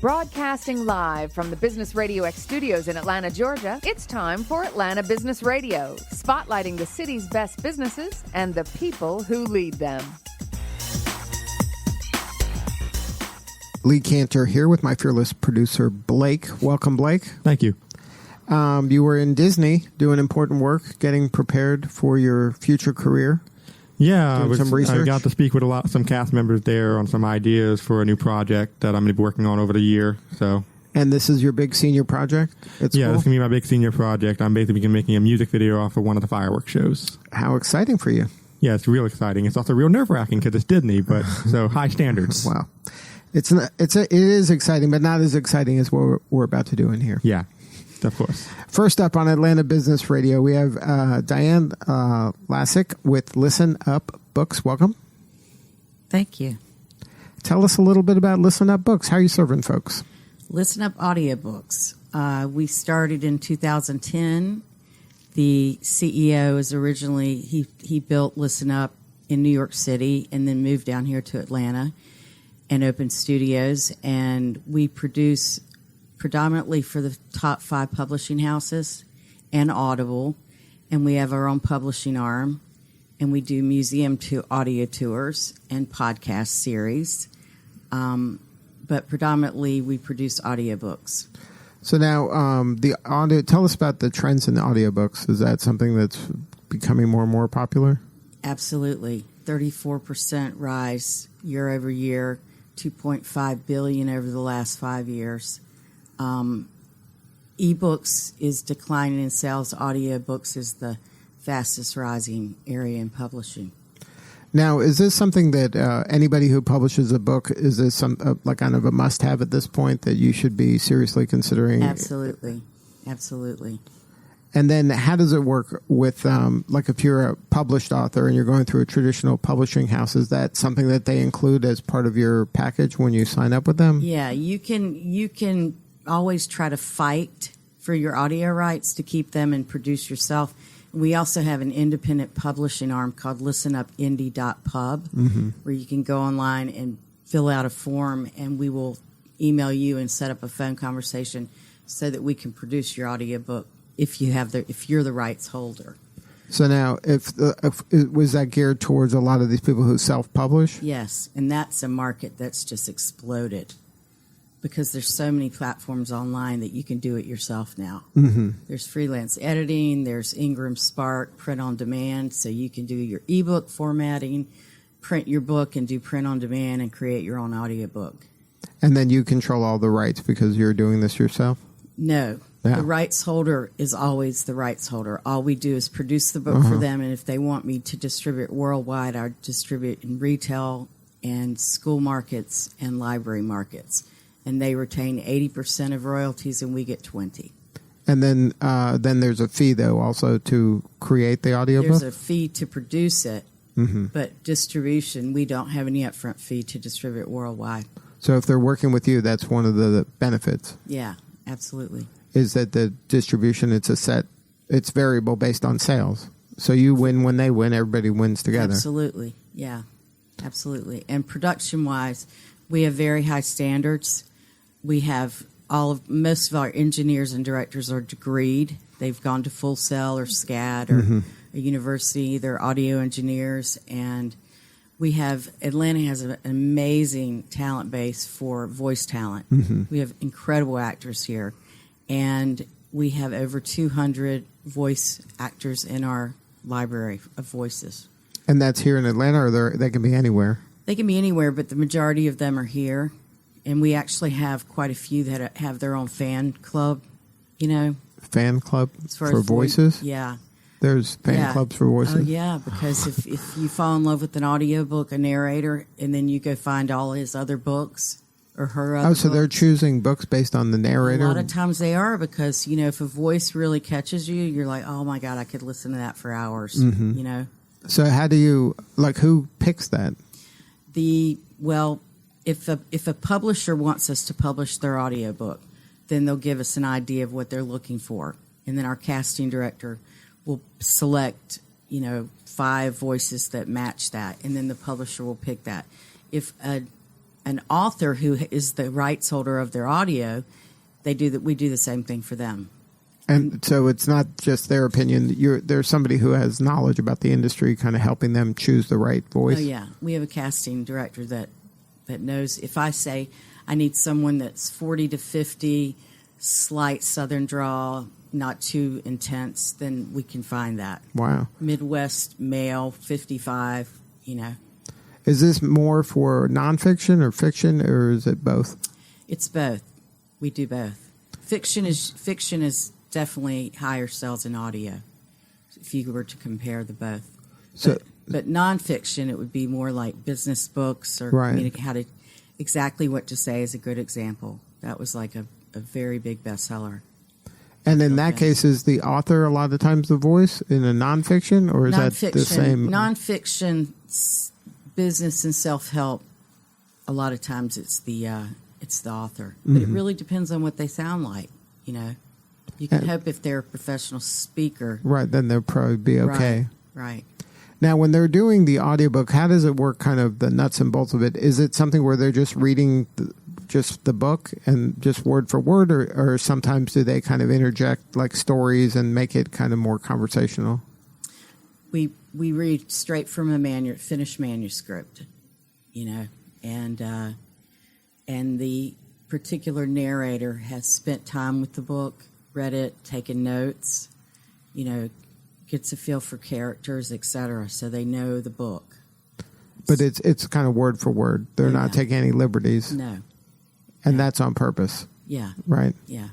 Broadcasting live from the Business Radio X studios in Atlanta, Georgia, it's time for Atlanta Business Radio, spotlighting the city's best businesses and the people who lead them. Lee Cantor here with my fearless producer, Blake. Welcome, Blake. Thank you. You were in Disney doing important work, getting prepared for your future career. Yeah, I got to speak with some cast members there on some ideas for a new project that I'm going to be working on over the year. And this is your big senior project? This is going to be my big senior project. I'm basically making a music video off of one of the fireworks shows. How exciting for you. Yeah, it's real exciting. It's also real nerve-wracking because it's Disney, but so high standards. Wow. It is exciting, but not as exciting as what we're about to do in here. Yeah. Of course. First up on Atlanta Business Radio, we have Diane Lasek with ListenUp Books. Welcome. Thank you. Tell us a little bit about ListenUp Books. How are you serving folks? ListenUp audiobooks. We started in 2010. The CEO is originally, he built ListenUp in New York City and then moved down here to Atlanta and opened studios. And we produce predominantly for the top 5 publishing houses and Audible, and we have our own publishing arm, and we do museum to audio tours and podcast series, but predominantly we produce audiobooks. So now the audio. Tell us about the trends in the audiobooks. Is that something that's becoming more and more popular? Absolutely. 34% rise year over year, 2.5 billion over the last 5 years. Ebooks is declining in sales. Audiobooks is the fastest rising area in publishing. Now, is this something that anybody who publishes a book, is this like kind of a must-have at this point that you should be seriously considering? Absolutely. Absolutely. And then how does it work with, like if you're a published author and you're going through a traditional publishing house, is that something that they include as part of your package when you sign up with them? Yeah, you can always try to fight for your audio rights to keep them and produce yourself. We also have an independent publishing arm called listenupindie.pub, where you can go online and fill out a form, and we will email you and set up a phone conversation so that we can produce your audiobook if you're the rights holder. So now, was that geared towards a lot of these people who self-publish? Yes, and that's a market that's just exploded because there's so many platforms online that you can do it yourself now. Mm-hmm. There's freelance editing, there's Ingram Spark, print on demand, so you can do your ebook formatting, print your book and do print on demand and create your own audiobook. And then you control all the rights because you're doing this yourself? No. Yeah. The rights holder is always the rights holder. All we do is produce the book for them, and if they want me to distribute worldwide, I distribute in retail and school markets and library markets. And they retain 80% of royalties, and we get 20%. And then there's a fee, though, also to create the audiobook? There's a fee to produce it, but distribution, we don't have any upfront fee to distribute worldwide. So if they're working with you, that's one of the benefits? Yeah, absolutely. Is that the distribution, it's variable based on sales. So you win when they win, everybody wins together. Absolutely, yeah, absolutely. And production-wise, we have very high standards. We have most of our engineers and directors are degreed. They've gone to Full Sail or SCAD or a university. They're audio engineers. And Atlanta has an amazing talent base for voice talent. We have incredible actors here. And we have over 200 voice actors in our library of voices. And that's here in Atlanta, or they can be anywhere? They can be anywhere, but the majority of them are here. And we actually have quite a few that have their own fan club, Fan club for voices? Yeah. There's fan clubs for voices? Oh, yeah, because if you fall in love with an audiobook, a narrator, and then you go find all his other books or her other books. They're choosing books based on the narrator? A lot of times they are because, if a voice really catches you, you're like, oh, my God, I could listen to that for hours, So how do you, who picks that? If a publisher wants us to publish their audiobook, then they'll give us an idea of what they're looking for. And then our casting director will select, 5 voices that match that. And then the publisher will pick that. If a an author who is the rights holder of their audio, we do the same thing for them. And so it's not just their opinion. There's somebody who has knowledge about the industry kind of helping them choose the right voice. Oh, yeah. We have a casting director that knows. If I say I need someone that's 40 to 50, slight Southern drawl, not too intense, then we can find that. Wow. Midwest male, 55, Is this more for nonfiction or fiction, or is it both? It's both. We do both. Fiction is definitely higher sales than audio, if you were to compare the both. But nonfiction, it would be more like business books or exactly what to say is a good example. That was like a very big bestseller. And in that case, is the author a lot of times the voice in a nonfiction, or is that the same? Nonfiction, business and self-help, a lot of times it's the author. But it really depends on what they sound like, You can hope if they're a professional speaker. Right, then they'll probably be okay. Right. Now, when they're doing the audiobook, how does it work, kind of the nuts and bolts of it? Is it something where they're just reading just the book and just word for word, or sometimes do they kind of interject like stories and make it kind of more conversational? We read straight from a finished manuscript, and the particular narrator has spent time with the book, read it, taken notes, gets a feel for characters, etc., so they know the book. But it's kind of word for word. They're not taking any liberties. No. And that's on purpose. Yeah. Right. Yeah.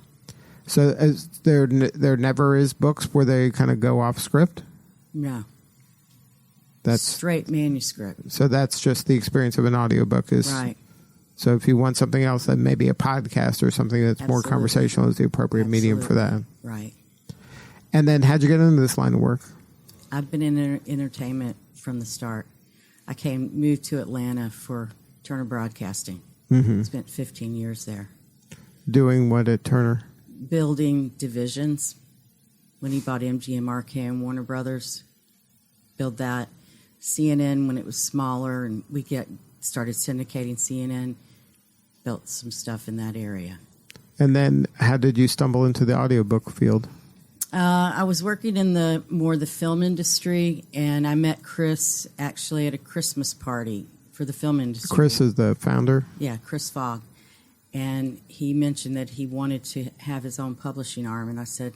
So there never is books where they kind of go off script? No. That's straight manuscript. So that's just the experience of an audiobook is right. So if you want something else, then maybe a podcast or something that's more conversational is the appropriate medium for that. Right. And then how'd you get into this line of work? I've been in entertainment from the start. I moved to Atlanta for Turner Broadcasting. Spent 15 years there. Doing what at Turner? Building divisions. When he bought MGM, RK, and Warner Brothers, build that. CNN when it was smaller, and we started syndicating CNN, built some stuff in that area. And then how did you stumble into the audiobook field? I was working in the film industry, and I met Chris actually at a Christmas party for the film industry. Chris is the founder? Yeah, Chris Fogg. And he mentioned that he wanted to have his own publishing arm, and I said,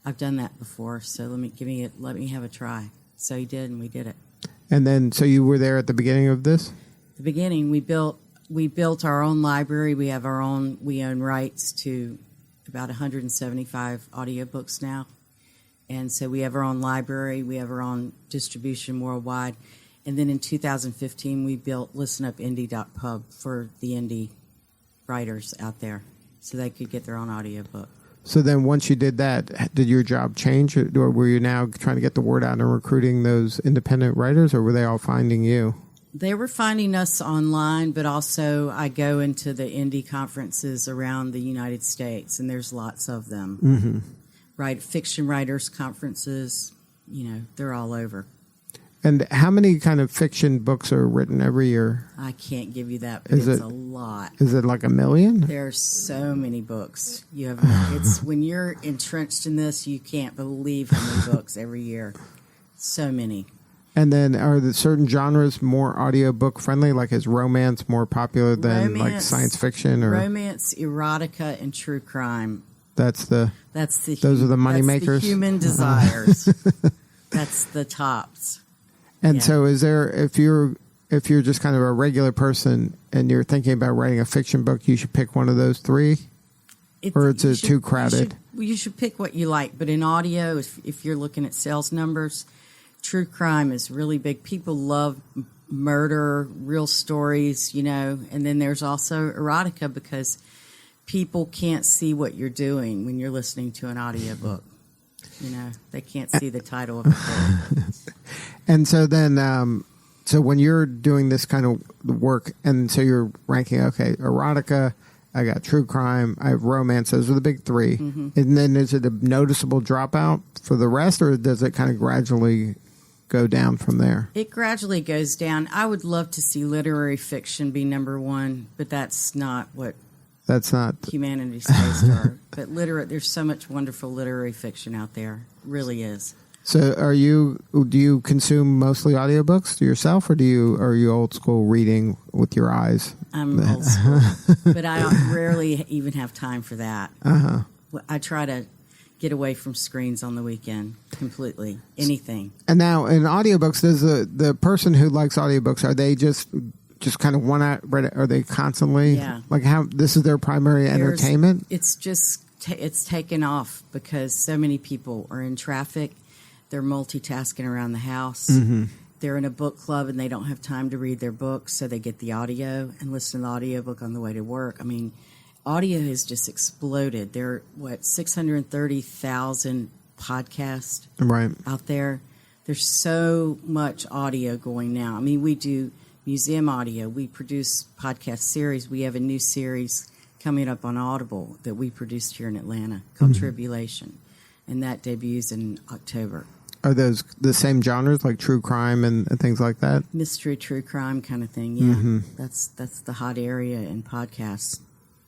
I've done that before, so let me have a try. So he did, and we did it. And then, so you were there at the beginning of this? The beginning, we built our own library. We own rights to about 175 audiobooks now. And so we have our own library. We have our own distribution worldwide. And then in 2015, we built ListenUp for the indie writers out there so they could get their own audiobook. So then once you did that, did your job change? Or were you now trying to get the word out and recruiting those independent writers, or were they all finding you? They were finding us online, but also I go into the indie conferences around the United States, and there's lots of them. Fiction writers conferences, they're all over. And how many kind of fiction books are written every year? I can't give you that, but it's a lot. Is it like 1 million? There's so many books. When you're entrenched in this, you can't believe how many books every year. So many. And then are the certain genres more audiobook friendly? Like is romance more popular than like science fiction or romance, erotica, and true crime? Those are the money makers. The human desires. That's the tops. And so is there, if you're just kind of a regular person and you're thinking about writing a fiction book, you should pick one of those three? Or is it too crowded? You should pick what you like. But in audio, if you're looking at sales numbers, true crime is really big. People love murder, real stories, And then there's also erotica because people can't see what you're doing when you're listening to an audiobook. They can't see the title of the book. And so then, so when you're doing this kind of work, and so you're ranking, okay, erotica, I got true crime, I have romance, those are the big three. And then is it a noticeable dropout for the rest, or does it kind of gradually go down from there? It gradually goes down. I would love to see literary fiction be number one, but that's not what humanities based are. But there's so much wonderful literary fiction out there. It really is. So do you consume mostly audiobooks yourself, or are you old school reading with your eyes? I'm old school, but I rarely even have time for that. I try to get away from screens on the weekend completely. Anything. And now in audiobooks, does the person who likes audiobooks, are they just kind of are they constantly like how this is their primary entertainment? It's just it's taken off because so many people are in traffic. They're multitasking around the house. Mm-hmm. They're in a book club and they don't have time to read their books, so they get the audio and listen to the audiobook on the way to work. I mean, audio has just exploded. There are, 630,000 podcasts out there. There's so much audio going now. I mean, we do museum audio. We produce podcast series. We have a new series coming up on Audible that we produced here in Atlanta called Tribulation, and that debuts in October. Are those the same genres, like true crime and things like that? Mystery, true crime kind of thing, yeah. Mm-hmm. That's the hot area in podcasts.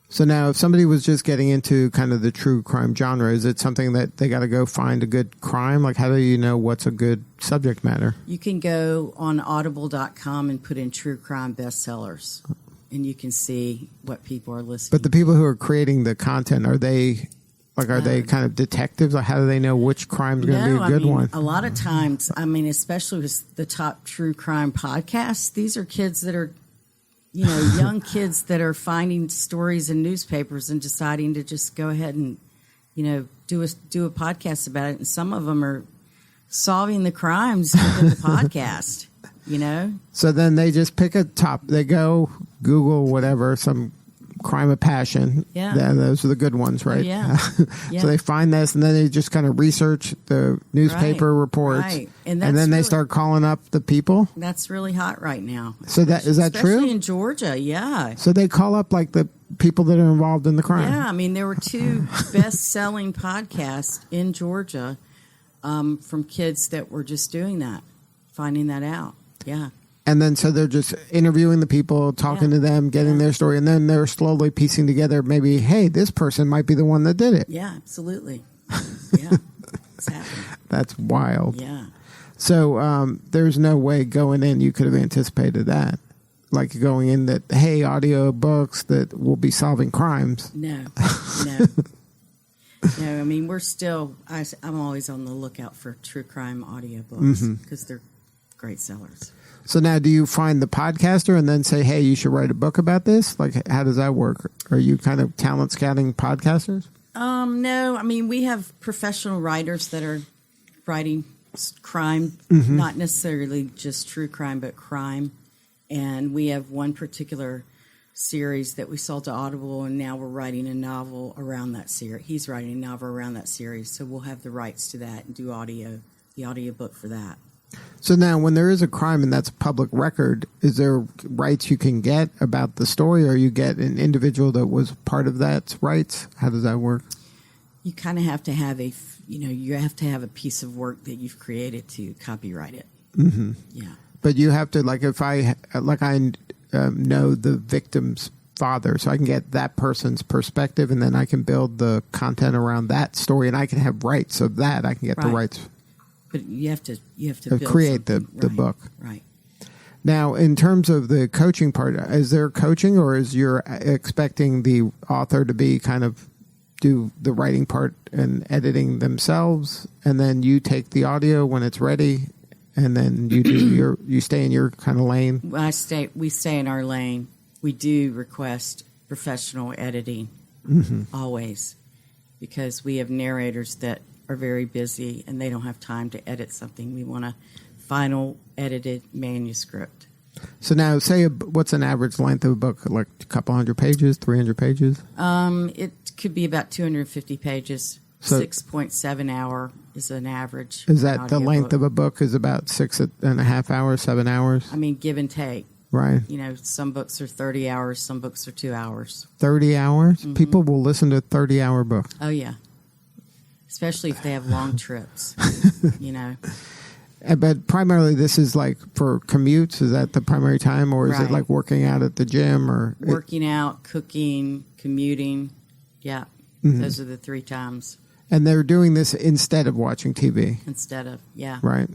So now if somebody was just getting into kind of the true crime genre, is it something that they got to go find a good crime? Like, how do you know what's a good subject matter? You can go on audible.com and put in true crime bestsellers, and you can see what people are listening But the people who are creating the content, are they kind of detectives? Like, how do they know which crime is going to be a good one? A lot of times, especially with the top true crime podcasts, these are kids that are, young kids that are finding stories in newspapers and deciding to just go ahead and, do a podcast about it. And some of them are solving the crimes within the podcast, So then they just pick a they go Google whatever, some crime of passion. Yeah. Those are the good ones, right? Yeah. So they find this, and then they just kind of research the newspaper reports. Right. And then they start calling up the people. That's really hot right now. So is that true? Especially in Georgia, yeah. So they call up like the people that are involved in the crime. Yeah, there were 2 best-selling podcasts in Georgia from kids that were just doing that, finding that out. Yeah. And then so they're just interviewing the people, talking to them, getting their story, and then they're slowly piecing together maybe, hey, this person might be the one that did it. Yeah, absolutely. Yeah, it's happening. That's wild. Yeah. So there's no way going in you could have anticipated that. Like going in that, hey, audio books that will be solving crimes. No. No, we're still, I'm always on the lookout for true crime audiobooks because they're great sellers. So now do you find the podcaster and then say, hey, you should write a book about this? Like, how does that work? Are you kind of talent scouting podcasters? No. We have professional writers that are writing crime, not necessarily just true crime, but crime. And we have one particular series that we sold to Audible, and now we're writing a novel around that series. He's writing a novel around that series, so we'll have the rights to that and do the audiobook for that. So now when there is a crime and that's a public record, is there rights you can get about the story, or you get an individual that was part of that rights? How does that work? You kind of have to have you have to have a piece of work that you've created to copyright it. Mm-hmm. Yeah. But you have to, like, if I know the victim's father, so I can get that person's perspective, and then I can build the content around that story, and I can have rights of that. I can get the rights. But you have to build create the book. Right. Now, in terms of the coaching part, is there coaching, or is you're expecting the author to be kind of do the writing part and editing themselves, and then you take the audio when it's ready, and then you do you stay in your kind of lane? We stay in our lane. We do request professional editing always, because we have narrators that are very busy and they don't have time to edit something. We want a final edited manuscript. So now, what's an average length of a book? Like a couple 100 pages, 300 pages? It could be about 250 pages. So 6.7 hour is an average. Is that the length of a book? Is about 6.5 hours, 7 hours? Give and take. Right. Some books are 30 hours, some books are 2 hours. 30 hours? Mm-hmm. People will listen to a 30-hour book. Oh, yeah. Especially if they have long trips, But primarily, this is like for commutes. Is that the primary time, or is it Right. like working out at the gym, or Working out, cooking, commuting. Yeah. Those are the 3 times And they're doing this instead of watching TV, instead of, yeah. right?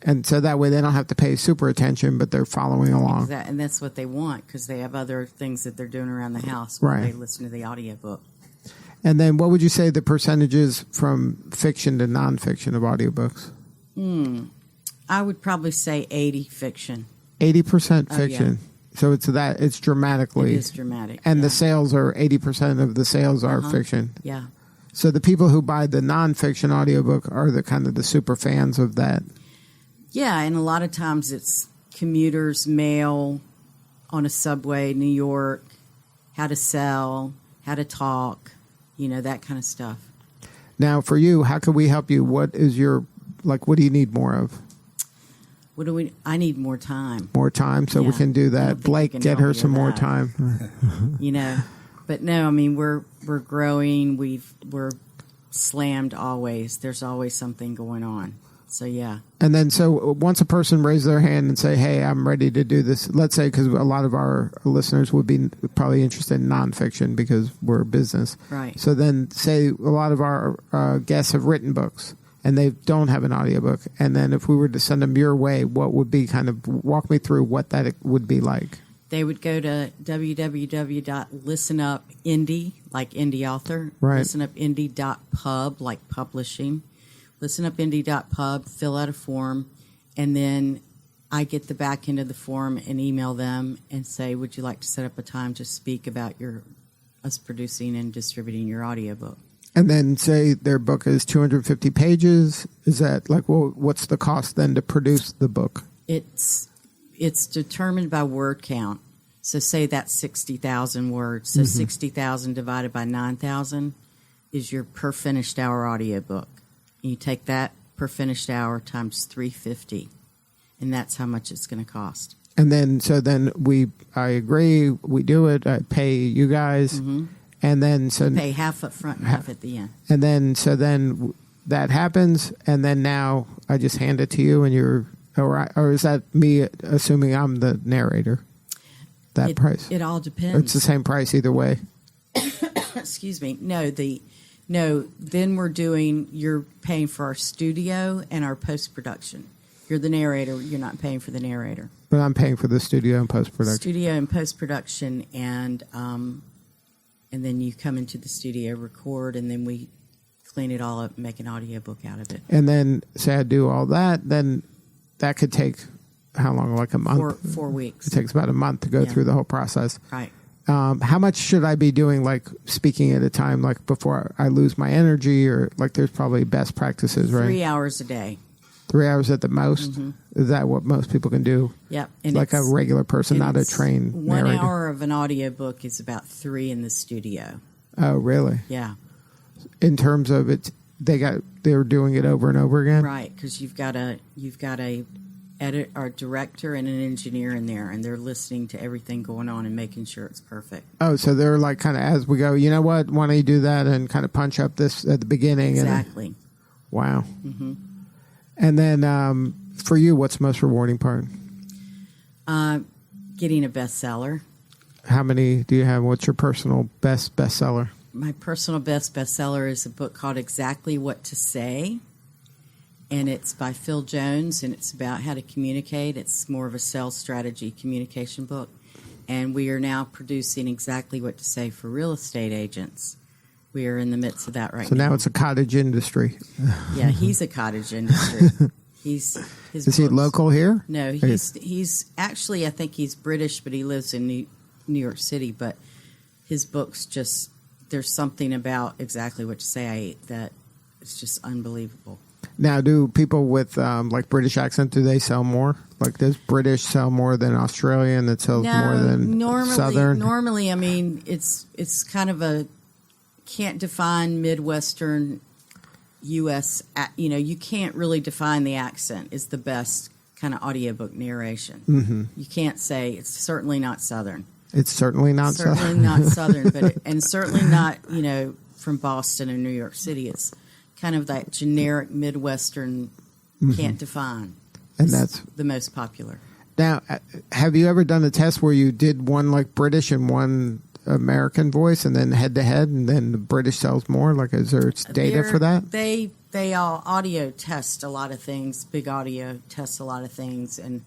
And so that way they don't have to pay super attention, but they're following along. And that's what they want because they have other things that they're doing around the house while Right. they listen to the audiobook. And then, what would you say the percentages from fiction to nonfiction of audiobooks? I would probably say 80 fiction. 80% Oh, fiction. So it's dramatically. It is dramatic. And yeah. the sales are 80% of the sales are fiction. Yeah. So the people who buy the nonfiction audiobook are the kind of the super fans of that. Yeah, and a lot of times it's commuters, mail, on a subway, New York, how to sell, how to talk, that kind of stuff. Now, for you, how can we help you? What is your, what do you need more of? I need more time. More time, so we Yeah. can do I don't that. think you Blake, can get help her me some with more that. time. But no, I mean we're growing. We're slammed always. There's always something going on. So yeah. And then, so once a person raises their hand and say, "Hey, I'm ready to do this," let's say, because a lot of our listeners would be probably interested in nonfiction because we're a business, Right. So then, say a lot of our guests have written books and they don't have an audiobook, and then if we were to send them your way, what would be walk me through what that would be like? They would go to www.listenupindie, like indie author, Right. listenupindie.pub, like publishing, listenupindie.pub, fill out a form, and then I get the back end of the form and email them and say, would you like to set up a time to speak about us producing and distributing your audiobook? And then say their book is 250 pages. Is that what's the cost then to produce the book? It's determined by word count. So say that's 60,000 words. So 60,000 divided by 9,000 is your per finished hour audiobook. And you take that per finished hour times 350, and that's how much it's going to cost. And then, I agree, we do it, I pay you guys, and then, Pay half up front and half at the end. and then, that happens, and then now I just hand it to you, and or is that me assuming I'm the narrator? That price? It all Or depends. it's the same price either way? Excuse me. No, then you're paying for our studio and our post-production. You're the narrator. You're not paying for the narrator. But I'm paying for the studio and post-production. Studio and post-production, and then you come into the studio, record, and then we clean it all up and make an audiobook out of it. And then, say I do all that, then that could take how long? Like a month? 4 weeks. It takes about a month to go through the whole process. Right. How much should I be doing, speaking at a time, before I lose my energy, or there's probably best practices, right? 3 hours a day. 3 hours at the most? Is that what most people can do? Yep. And Like a regular person, not a trained 1 narrator? hour of an audiobook is about 3 in the studio. Oh, really? Yeah. In terms of they're doing it over and over again? Right, because you've got a edit or director and an engineer in there, and they're listening to everything going on and making sure it's perfect. Oh, so they're kind of as we go, you know what, why don't you do that and kind of punch up this at the beginning? Exactly. Wow. Mm-hmm. And then for you, what's the most rewarding part? Getting a bestseller. How many do you have? What's your personal bestseller? My personal bestseller is a book called Exactly What to Say, and it's by Phil Jones, and it's about how to communicate. It's more of a sales strategy communication book, and we are now producing Exactly What to Say for real estate agents. We are in the midst of that right now. So now it's a cottage industry. Yeah, he's a cottage industry. Is he local here? No, he's actually, I think he's British, but he lives in New York City. But his books there's something about Exactly What to Say that it's just unbelievable. Now, do people with British accent, do they sell more? Does British sell more than Australian? That sells more than Southern? Normally, I mean, it's kind of a can't define Midwestern U.S. You can't really define the accent. Is the best kind of audiobook narration. Mm-hmm. You can't say it's certainly not Southern. It's certainly not Southern. Southern. Not Southern, and certainly not from Boston or New York City. It's kind of that generic Midwestern Can't Define. And is that's the most popular. now. Have you ever done a test where you did one like British and one American voice, and then head to head, and then the British sells more? Like, is there data for that? They all audio test a lot of things. Big Audio tests a lot of things, and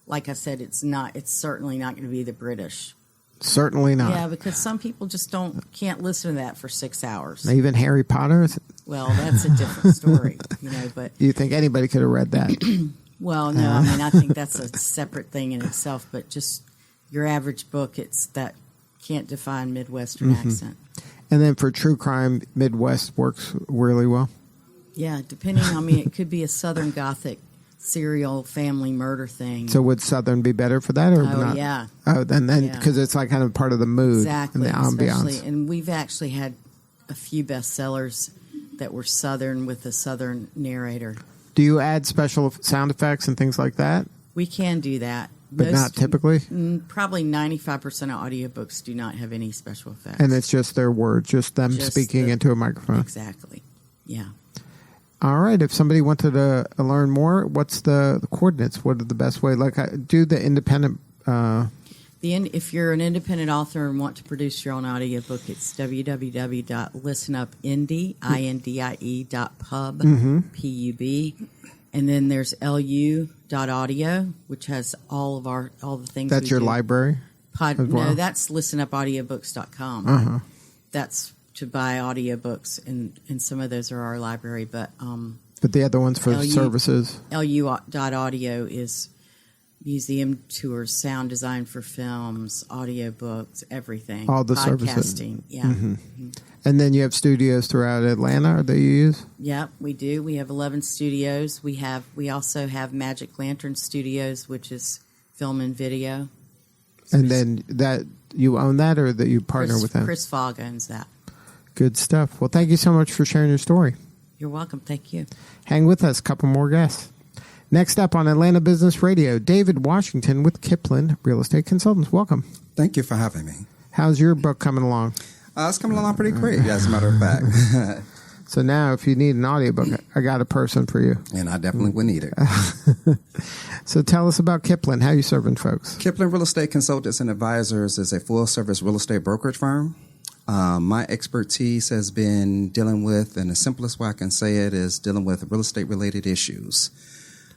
like I said, it's certainly not going to be the British. Certainly not. Yeah, because some people just can't listen to that for 6 hours. Even Harry Potter. Well, that's a different story, But You think anybody could have read that? well, no, I mean I think that's a separate thing in itself. But just your average book, it's that Can't Define Midwestern accent. And then for true crime, Midwest works really well. Yeah, depending. I mean, it could be a Southern Gothic serial family murder thing. So would Southern be better for that, or not? Yeah. Oh, then because it's like kind of part of the mood Exactly, and the ambiance. and we've actually had a few bestsellers that were Southern with a Southern narrator. Do you add special sound effects and things like that? We can do that, but not typically. Probably 95% of audiobooks do not have any special effects, and it's just their words, just them speaking into a microphone. Exactly. Yeah. All right. If somebody wanted to learn more, what's the coordinates? What are the best way? Like, do the independent. If you're an independent author and want to produce your own audiobook, it's www.listenupindie.pub, P-U-B. And then there's lu.audio, which has all the things. That's your library? No, that's listenupaudiobooks.com. That's to buy audiobooks, and some of those are our library. But the other ones for services. lu.audio is museum tours, sound design for films, audiobooks, everything. All the podcasting, services. yeah. And then you have studios throughout Atlanta that you use? Yeah, we do. We have 11 studios. We also have Magic Lantern Studios, which is film and video. And then that you own that, or that you partner with them? Chris Fogg owns that. Good stuff. Well, thank you so much for sharing your story. You're welcome. Thank you. Hang with us. A couple more guests. Next up on Atlanta Business Radio, David Washington with Kiplan Real Estate Consultants. Welcome. Thank you for having me. How's your book coming along? It's coming along pretty great, as a matter of fact. So now if you need an audiobook, I got a person for you. And I definitely would need it. So tell us about Kiplan. How you serving folks? Kiplan Real Estate Consultants and Advisors is a full-service real estate brokerage firm. My expertise has been dealing with, and the simplest way I can say it is dealing with real estate-related issues.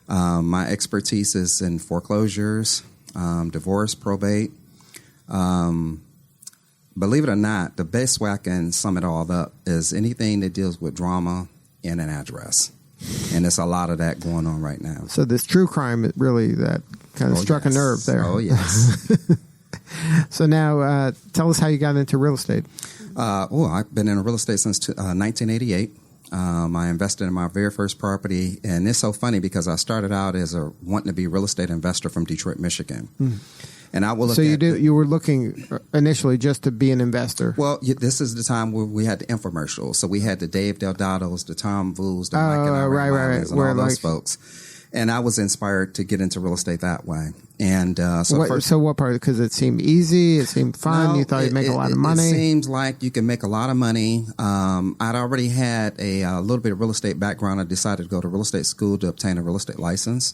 My expertise is in foreclosures, divorce, probate. Believe it or not, the best way I can sum it all up is anything that deals with drama and an address. And there's a lot of that going on right now. So this true crime, it really that kind of struck a nerve there. Oh, yes. So now tell us how you got into real estate. I've been in real estate since 1988. I invested in my very first property, and it's so funny because I started out as wanting to be a real estate investor from Detroit, Michigan. And I will look. So you were looking initially just to be an investor. Well, this is the time where we had the infomercials. So we had the Dave Delgados, the Tom Vools, the Mike and I, right, and all those folks. And I was inspired to get into real estate that way. And so what part? Because it seemed easy, it seemed fun. No, you thought you'd make a lot of money. It seems like you can make a lot of money. I'd already had a little bit of real estate background. I decided to go to real estate school to obtain a real estate license.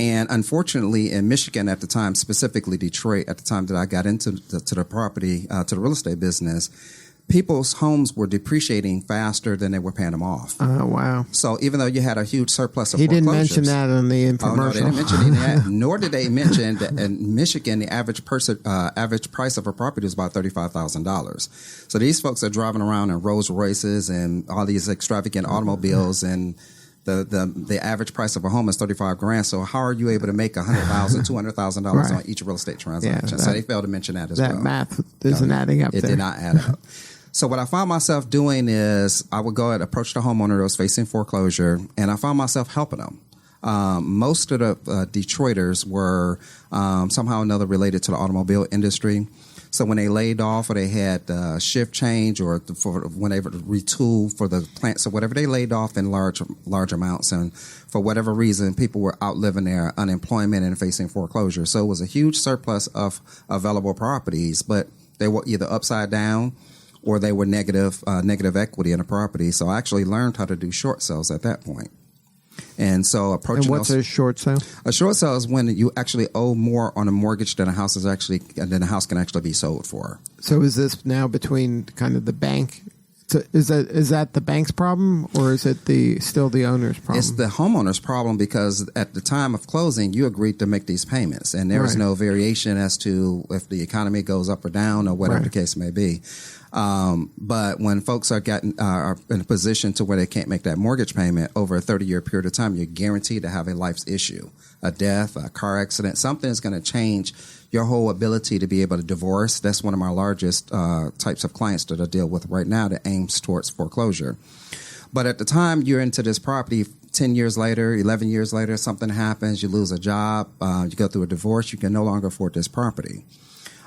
And unfortunately, in Michigan at the time, specifically Detroit, at the time that I got into the property, to the real estate business, people's homes were depreciating faster than they were paying them off. Oh, wow. So even though you had a huge surplus of He foreclosures. didn't mention that on the infomercial. Oh, no, they didn't mention any of that. Nor did they mention that in Michigan, the average price of a property is about $35,000. So these folks are driving around in Rolls Royces and all these extravagant automobiles, and the average price of a home is $35,000. So how are you able to make $100,000, $200,000 on each real estate transaction? So they failed to mention that as well. That math isn't adding up. It did not add up. So what I found myself doing is I would go and approach the homeowner that was facing foreclosure, and I found myself helping them. Most of the Detroiters were somehow or another related to the automobile industry. So when they laid off or they had shift change or when they retooled for the plants or whatever, they laid off in large amounts. And for whatever reason, people were outliving their unemployment and facing foreclosure. So it was a huge surplus of available properties, but they were either upside down or they were negative equity in a property. So I actually learned how to do short sales at that point. And so approaching And what's a short sale? A short sale is when you actually owe more on a mortgage than a house than a house can actually be sold for. So is this now between kind of the bank? So is that the bank's problem, or is it still the owner's problem? It's the homeowner's problem, because at the time of closing, you agreed to make these payments, and there is no variation as to if the economy goes up or down or whatever the case may be. But when folks are in a position to where they can't make that mortgage payment over a 30-year period of time, you're guaranteed to have a life's issue, a death, a car accident. Something is going to change your whole ability to be able to divorce. That's one of my largest types of clients that I deal with right now that aims towards foreclosure. But at the time you're into this property, 10 years later, 11 years later, something happens, you lose a job, you go through a divorce, you can no longer afford this property.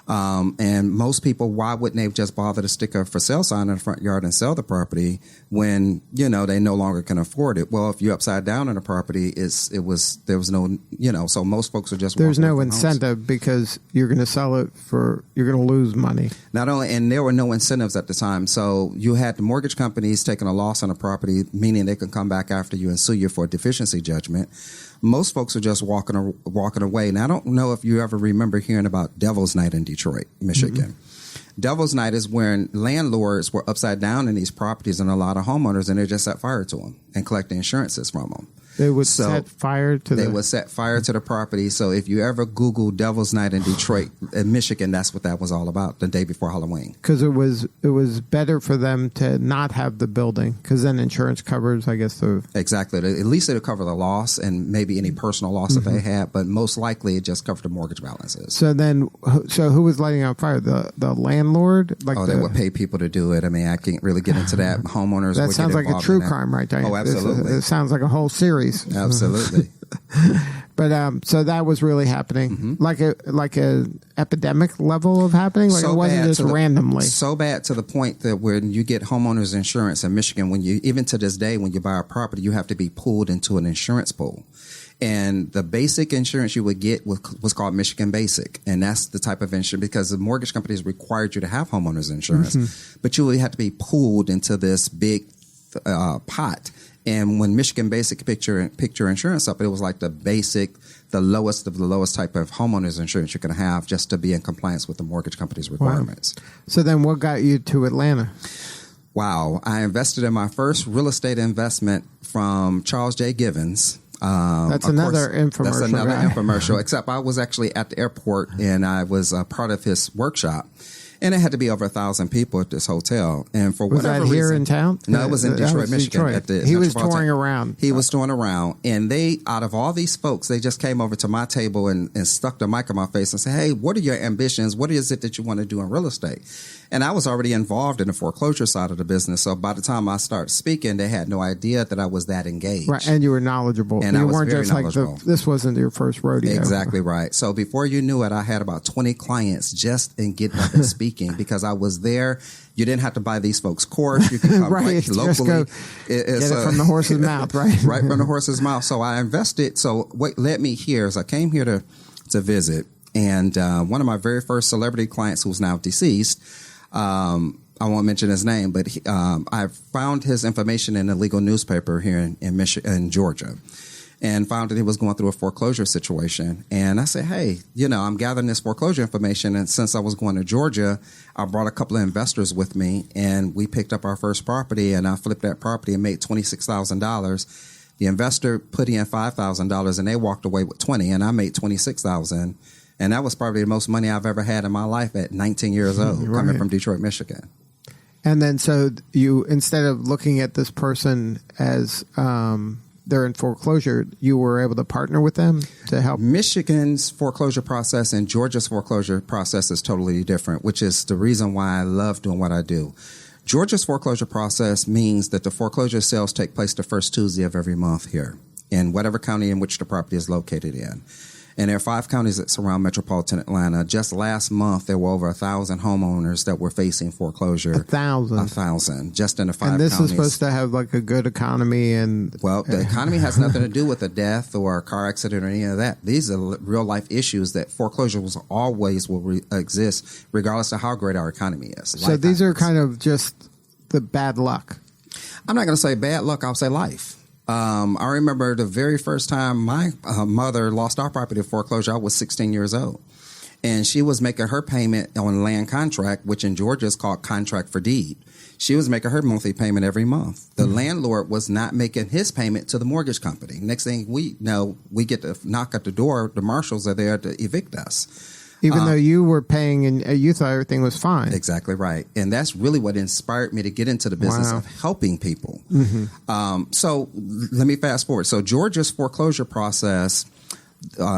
And most people, why wouldn't they just bother to stick a for sale sign in the front yard and sell the property when, they no longer can afford it? Well, if you're upside down on the property, there was no, so most folks are just there's no incentive because you're going to sell it you're going to lose money. Not only, and there were no incentives at the time. So you had the mortgage companies taking a loss on a property, meaning they could come back after you and sue you for a deficiency judgment. Most folks are just walking away. And I don't know if you ever remember hearing about Devil's Night in Detroit, Michigan. Mm-hmm. Devil's Night is when landlords were upside down in these properties and a lot of homeowners, and they just set fire to them and collect the insurances from them. They would set fire to the property. So if you ever Google Devil's Night in Detroit, in Michigan, that's what that was all about, the day before Halloween. Because it was better for them to not have the building, because then insurance covers, I guess. Exactly. At least it'll cover the loss and maybe any personal loss that they had, but most likely it just covered the mortgage balances. So who was lighting on fire? The landlord? They would pay people to do it. I mean, I can't really get into that. Homeowners that would sounds get like a true crime, right, Diane? Oh, absolutely. It sounds like a whole series. Absolutely. But so that was really happening, like a epidemic level of happening. Like, it wasn't just randomly. So bad to the point that when you get homeowners insurance in Michigan, even to this day, when you buy a property, you have to be pooled into an insurance pool. And the basic insurance you would get was called Michigan Basic. And that's the type of insurance, because the mortgage companies required you to have homeowners insurance. But you would have to be pooled into this big pot. And when Michigan Basic picked your insurance up, it was like the lowest of the lowest type of homeowners insurance you can have, just to be in compliance with the mortgage company's requirements. Wow. So then what got you to Atlanta? Wow. I invested in my first real estate investment from Charles J. Givens. That's another infomercial. That's another infomercial, except I was actually at the airport and I was part of his workshop. And it had to be over 1,000 people at this hotel. And for whatever reason. Was that here in town? No, it was in Detroit, Michigan. He was touring around. He was touring around. And out of all these folks, they just came over to my table and stuck the mic in my face and said, hey, what are your ambitions? What is it that you want to do in real estate? And I was already involved in the foreclosure side of the business. So by the time I started speaking, they had no idea that I was that engaged. Right, and you were knowledgeable. And you I was weren't very just knowledgeable. This wasn't your first rodeo. Exactly right. So before you knew it, I had about 20 clients just in getting up and speaking, because I was there. You didn't have to buy these folks' course. You could come right locally. Get it from the horse's mouth, right? Right from the horse's mouth. So I invested. So what led me here is I came here to visit. And one of my very first celebrity clients, who's now deceased, I won't mention his name, but I found his information in a legal newspaper here in Georgia, and found that he was going through a foreclosure situation. And I said, hey, I'm gathering this foreclosure information. And since I was going to Georgia, I brought a couple of investors with me, and we picked up our first property, and I flipped that property and made $26,000. The investor put in $5,000, and they walked away with $20,000, and I made $26,000. And that was probably the most money I've ever had in my life at 19 years old, coming from Detroit, Michigan. And then so you, instead of looking at this person as they're in foreclosure, you were able to partner with them to help? Michigan's foreclosure process and Georgia's foreclosure process is totally different, which is the reason why I love doing what I do. Georgia's foreclosure process means that the foreclosure sales take place the first Tuesday of every month here in whatever county in which the property is located in. And there are 5 counties that surround metropolitan Atlanta. Just last month, there were over 1,000 homeowners that were facing foreclosure. 1,000? 1,000, just in the 5 counties. And this is supposed to have like a good economy and... Well, the economy has nothing to do with a death or a car accident or any of that. These are real-life issues that foreclosure will exist regardless of how great our economy is. So these are kind of just the bad luck. I'm not going to say bad luck. I'll say life. I remember the very first time my mother lost our property to foreclosure, I was 16 years old. And she was making her payment on land contract, which in Georgia is called contract for deed. She was making her monthly payment every month. The landlord was not making his payment to the mortgage company. Next thing we know, we get to knock at the door. The marshals are there to evict us. Even though you were paying and you thought everything was fine. Exactly right. And that's really what inspired me to get into the business of helping people. So let me fast forward. So Georgia's foreclosure process,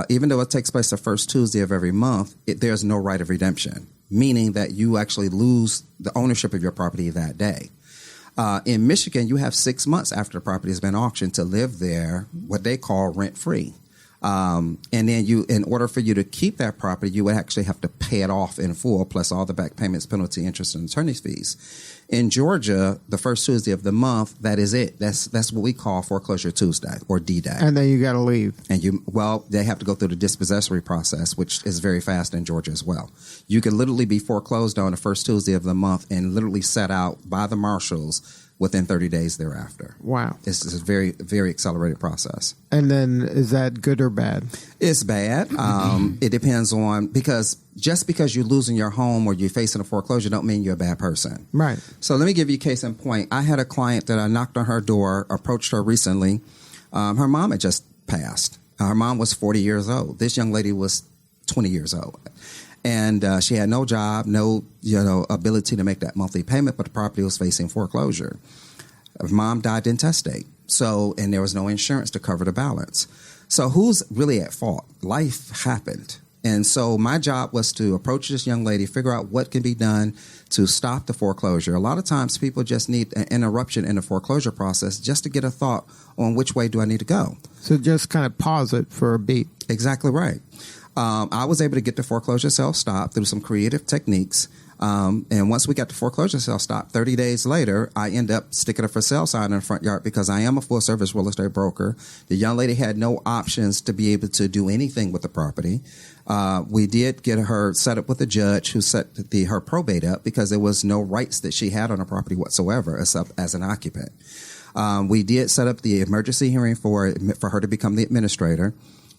even though it takes place the first Tuesday of every month, there's no right of redemption, meaning that you actually lose the ownership of your property that day. In Michigan, you have 6 months after the property has been auctioned to live there, what they call rent-free. And then in order for you to keep that property, you would actually have to pay it off in full, plus all the back payments, penalty, interest, and attorney's fees. In Georgia, the first Tuesday of the month, that is it. That's what we call Foreclosure Tuesday or D-Day. And then you got to leave. And they have to go through the dispossessory process, which is very fast in Georgia as well. You can literally be foreclosed on the first Tuesday of the month and literally set out by the marshals within 30 days thereafter. Wow. It's a very, very accelerated process. And then is that good or bad? It's bad. It depends on, because just because you're losing your home or you're facing a foreclosure don't mean you're a bad person. Right. So let me give you a case in point. I had a client that I knocked on her door, approached her recently. Her mom had just passed. Her mom was 40 years old. This young lady was 20 years old. And she had no job, no ability to make that monthly payment, but the property was facing foreclosure. Her mom died intestate, and there was no insurance to cover the balance. So who's really at fault? Life happened. And so my job was to approach this young lady, figure out what can be done to stop the foreclosure. A lot of times people just need an interruption in the foreclosure process just to get a thought on which way do I need to go. So just kind of pause it for a beat. Exactly right. I was able to get the foreclosure sale stopped through some creative techniques. And once we got the foreclosure sale stopped, 30 days later, I end up sticking a for sale sign in the front yard because I am a full service real estate broker. The young lady had no options to be able to do anything with the property. We did get her set up with a judge who set her probate up because there was no rights that she had on the property whatsoever except as an occupant. We did set up the emergency hearing for her to become the administrator.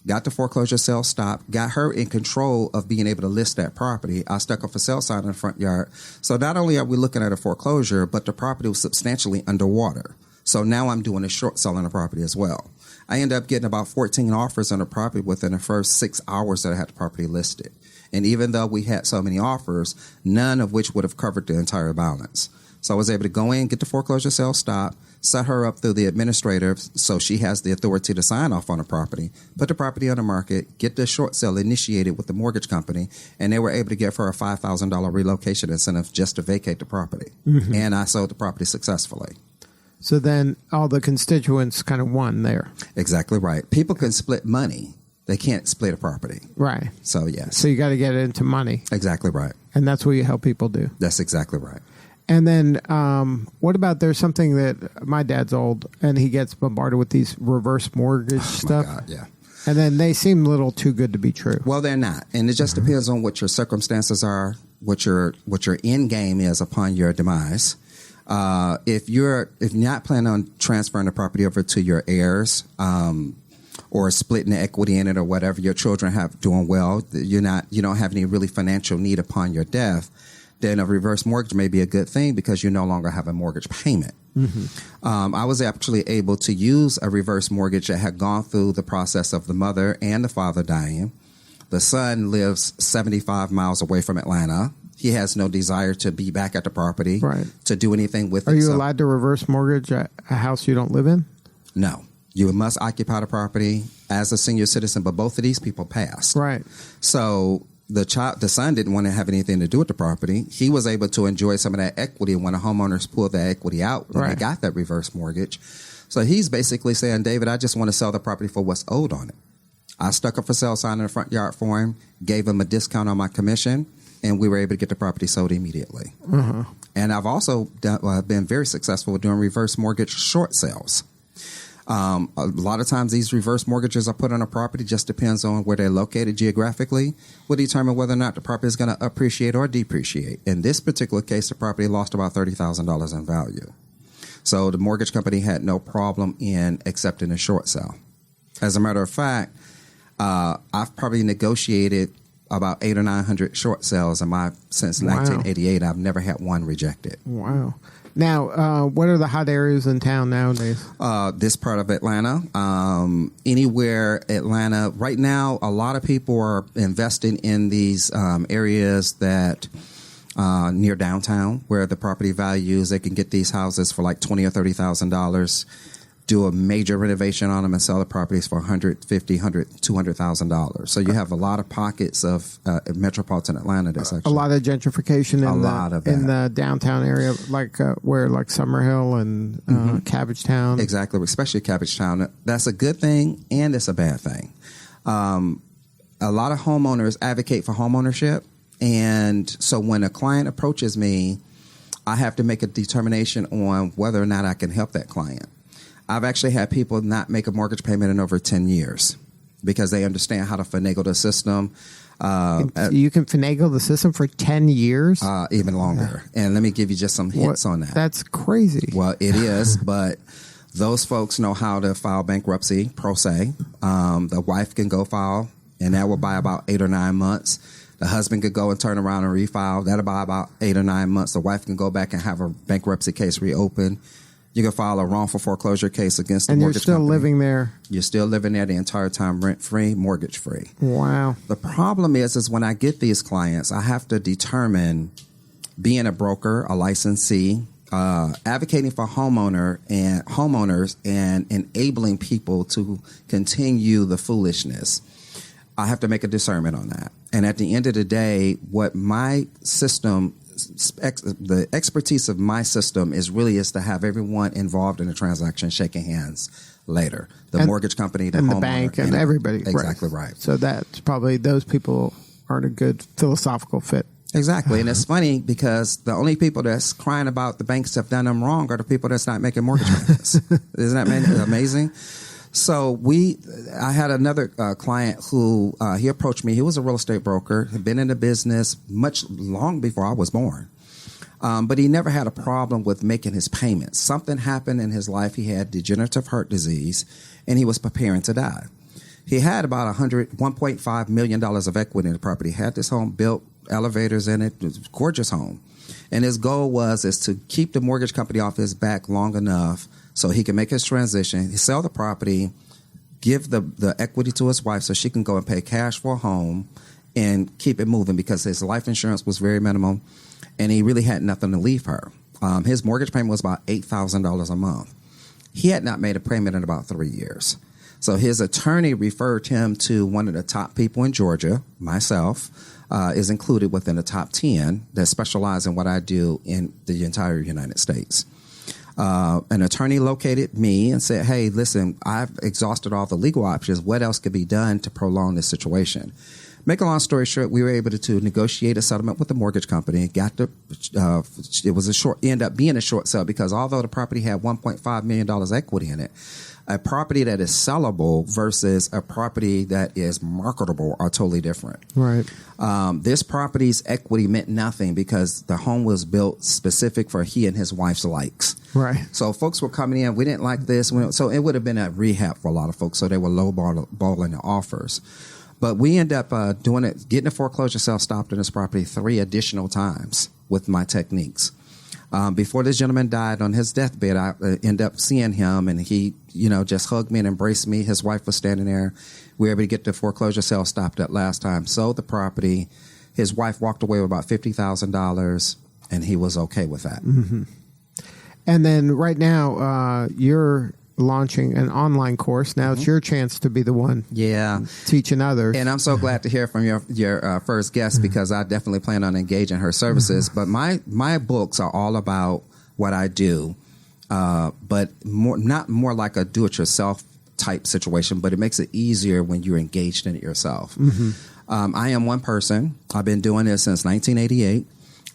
Got the foreclosure sale stopped, got her in control of being able to list that property. I stuck a for sale sign in the front yard. So not only are we looking at a foreclosure, but the property was substantially underwater. So now I'm doing a short sale on the property as well. I ended up getting about 14 offers on the property within the first 6 hours that I had the property listed. And even though we had so many offers, none of which would have covered the entire balance. So I was able to go in, get the foreclosure sale stopped, set her up through the administrator so she has the authority to sign off on the property, put the property on the market, get the short sale initiated with the mortgage company, and they were able to give her a $5,000 relocation incentive just to vacate the property. And I sold the property successfully. So then all the constituents kind of won there. Exactly right. People can split money. They can't split a property. Right. So, yes. So you got to get it into money. Exactly right. And that's what you help people do. That's exactly right. And then what about there's something that my dad's old and he gets bombarded with these reverse mortgage stuff. God, yeah. And then they seem a little too good to be true. Well, they're not. And it just depends on what your circumstances are, what your end game is upon your demise. If you're not planning on transferring the property over to your heirs, or splitting the equity in it or whatever, your children have doing well, you don't have any really financial need upon your death, then a reverse mortgage may be a good thing because you no longer have a mortgage payment. I was actually able to use a reverse mortgage that had gone through the process of the mother and the father dying. The son lives 75 miles away from Atlanta. He has no desire to be back at the property, to do anything with it. Are you allowed to reverse mortgage a house you don't live in? No. You must occupy the property as a senior citizen, but both of these people passed. Right. So the son didn't want to have anything to do with the property. He was able to enjoy some of that equity when the homeowners pulled that equity out when they got that reverse mortgage. So he's basically saying, David, I just want to sell the property for what's owed on it. I stuck a for sale sign in the front yard for him, gave him a discount on my commission, and we were able to get the property sold immediately. And I've also been very successful with doing reverse mortgage short sales. A lot of times these reverse mortgages are put on a property, just depends on where they're located geographically, will determine whether or not the property is going to appreciate or depreciate. In this particular case, the property lost about $30,000 in value. So the mortgage company had no problem in accepting a short sale. As a matter of fact, I've probably negotiated about 800 or 900 short sales since 1988. I've never had one rejected. Wow. Now, what are the hot areas in town nowadays? This part of Atlanta, anywhere Atlanta. Right now, a lot of people are investing in these areas that near downtown, where the property values, they can get these houses for like $20,000 or $30,000. Do a major renovation on them and sell the properties for $150,000, $200,000. So you have a lot of pockets of metropolitan Atlanta. That's actually a lot of gentrification in the downtown area, like where like Summerhill and Cabbagetown. Exactly, especially Cabbagetown. That's a good thing and it's a bad thing. A lot of homeowners advocate for homeownership, and so when a client approaches me, I have to make a determination on whether or not I can help that client. I've actually had people not make a mortgage payment in over 10 years because they understand how to finagle the system. You can finagle the system for 10 years? Even longer. And let me give you just some hints on that. That's crazy. Well, it is, but those folks know how to file bankruptcy, pro se. The wife can go file, and that will buy about 8 or 9 months. The husband could go and turn around and refile. That'll buy about 8 or 9 months. The wife can go back and have a bankruptcy case reopened. You can file a wrongful foreclosure case against the mortgage company. And you're still living there. You're still living there the entire time, rent-free, mortgage-free. Wow. The problem is when I get these clients, I have to determine, being a broker, a licensee, advocating for homeowners and enabling people to continue the foolishness. I have to make a discernment on that. And at the end of the day, what my system, the expertise of my system is to have everyone involved in the transaction shaking hands later. The mortgage company, the homeowner, the bank, and everybody. Exactly right. So that's probably, those people aren't a good philosophical fit. Exactly. And it's funny because the only people that's crying about the banks have done them wrong are the people that's not making mortgage payments. Isn't that amazing? So I had another client who he approached me. He was a real estate broker, had been in the business long before I was born. But he never had a problem with making his payments. Something happened in his life. He had degenerative heart disease, and he was preparing to die. He had about $1.5 million of equity in the property. He had this home built, elevators in it. It was a gorgeous home. And his goal was to keep the mortgage company off his back long enough so he can make his transition, sell the property, give the equity to his wife so she can go and pay cash for a home and keep it moving, because his life insurance was very minimal and he really had nothing to leave her. His mortgage payment was about $8,000 a month. He had not made a payment in about 3 years. So his attorney referred him to one of the top people in Georgia, myself, is included within the top 10 that specialize in what I do in the entire United States. An attorney located me and said, hey, listen, I've exhausted all the legal options. What else could be done to prolong this situation? Make a long story short, we were able to negotiate a settlement with the mortgage company. It was ended up being a short sale, because although the property had $1.5 million equity in it, a property that is sellable versus a property that is marketable are totally different. Right. This property's equity meant nothing because the home was built specific for he and his wife's likes. Right. So folks were coming in, we didn't like this. So it would have been a rehab for a lot of folks. So they were lowballing the offers. But we ended up getting a foreclosure sale stopped in this property 3 additional times with my techniques. Before this gentleman died on his deathbed, I ended up seeing him, and he, just hugged me and embraced me. His wife was standing there. We were able to get the foreclosure sale stopped at last time, sold the property. His wife walked away with about $50,000, and he was okay with that. Mm-hmm. And then right now, you're launching an online course. Now it's your chance to be the one teaching others. And I'm so glad to hear from your first guest, because I definitely plan on engaging her services. But my books are all about what I do, but not more like a do-it-yourself type situation, but it makes it easier when you're engaged in it yourself. Mm-hmm. I am one person. I've been doing this since 1988.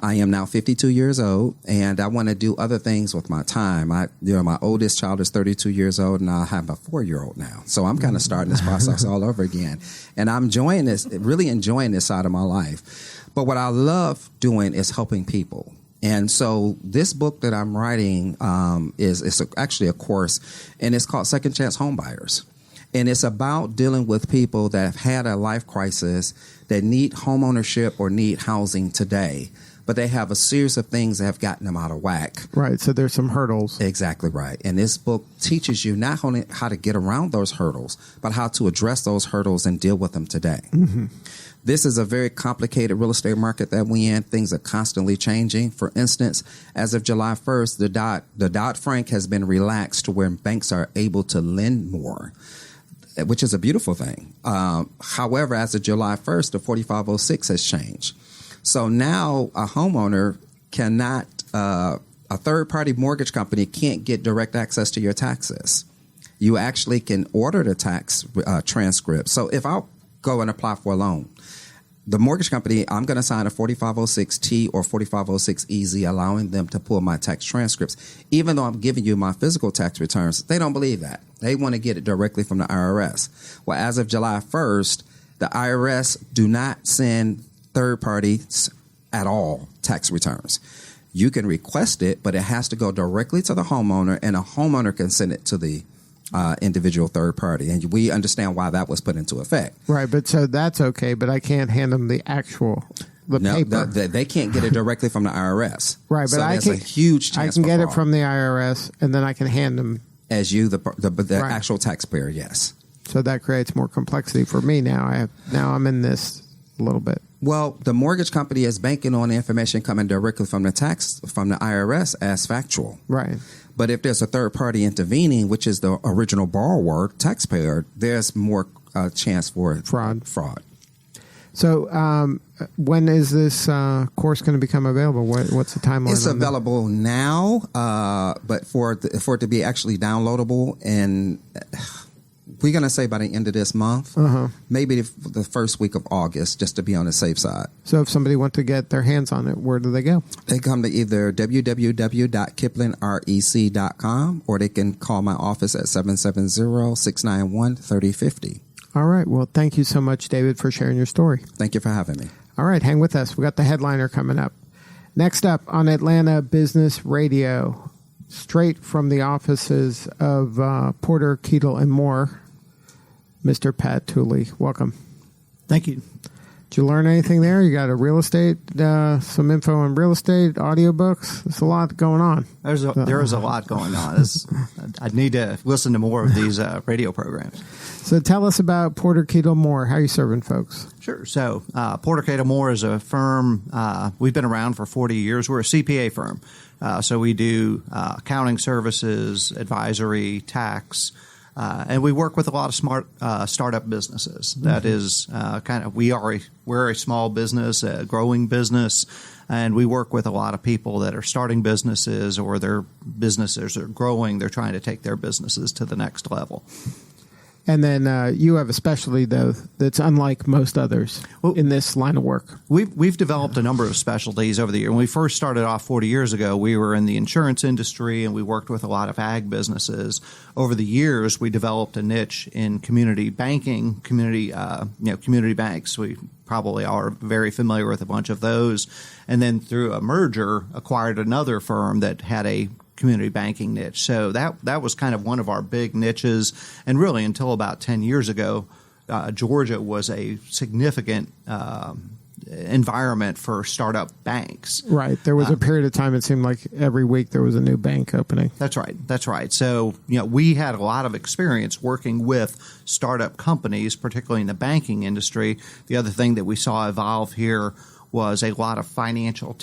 I am now 52 years old, and I want to do other things with my time. My oldest child is 32 years old, and I have a 4-year-old now. So I'm kind of starting this process all over again. And I'm really enjoying this side of my life. But what I love doing is helping people. And so this book that I'm writing is actually a course, and it's called Second Chance Homebuyers. And it's about dealing with people that have had a life crisis that need home ownership or need housing today, but they have a series of things that have gotten them out of whack. Right. So there's some hurdles. Exactly right. And this book teaches you not only how to get around those hurdles, but how to address those hurdles and deal with them today. Mm-hmm. This is a very complicated real estate market that we're in. Things are constantly changing. For instance, as of July 1st, the Dodd-Frank has been relaxed to where banks are able to lend more, which is a beautiful thing. However, as of July 1st, the 4506 has changed. So now a homeowner cannot, a third-party mortgage company can't get direct access to your taxes. You actually can order the tax transcript. So if I go and apply for a loan, the mortgage company, I'm going to sign a 4506T or 4506EZ, allowing them to pull my tax transcripts. Even though I'm giving you my physical tax returns, they don't believe that. They want to get it directly from the IRS. Well, as of July 1st, the IRS do not send third parties at all tax returns. You can request it, but it has to go directly to the homeowner, and a homeowner can send it to the individual third party. And we understand why that was put into effect. Right, but so that's okay, but I can't hand them the paper. They can't get it directly from the IRS. Right, but so I that's can, a huge chance I can for get fraud. it from the IRS, and then I can hand them. As you, the Right. actual taxpayer, yes. So that creates more complexity for me now. I'm in this a little bit. Well, the mortgage company is banking on the information coming directly from the IRS as factual. Right. But if there's a third party intervening, which is the original borrower, taxpayer, there's more chance for Fraud. Fraud. So when is this course going to become available? What's the timeline? It's on that? available now, but for it to be actually downloadable, and we're going to say by the end of this month, maybe the first week of August, just to be on the safe side. So if somebody wants to get their hands on it, where do they go? They come to either www.kiplanrec.com, or they can call my office at 770-691-3050. All right. Well, thank you so much, David, for sharing your story. Thank you for having me. All right. Hang with us. We got the headliner coming up. Next up on Atlanta Business Radio, straight from the offices of Porter, Keadle, and Moore, Mr. Pat Tuley. Welcome. Thank you. Did you learn anything there? You got a real estate, some info on real estate, audiobooks. There's a lot going on. There is a lot going on. I'd need to listen to more of these radio programs. So tell us about Porter Keadle Moore. How are you serving folks? Sure. So Porter Keadle Moore is a firm. We've been around for 40 years. We're a CPA firm. So we do accounting services, advisory, tax, and we work with a lot of smart startup businesses. That is we're a small business, a growing business, and we work with a lot of people that are starting businesses, or their businesses are growing. They're trying to take their businesses to the next level. And then you have a specialty, though, that's unlike most others in this line of work. We've developed a number of specialties over the years. When we first started off 40 years ago, we were in the insurance industry, and we worked with a lot of ag businesses. Over the years, we developed a niche in community banking, community banks. We probably are very familiar with a bunch of those. And then through a merger, acquired another firm that had a community banking niche. So that was kind of one of our big niches. And really, until about 10 years ago, Georgia was a significant environment for startup banks. Right. There was a period of time, it seemed like every week there was a new bank opening. That's right. So, we had a lot of experience working with startup companies, particularly in the banking industry. The other thing that we saw evolve here was a lot of financial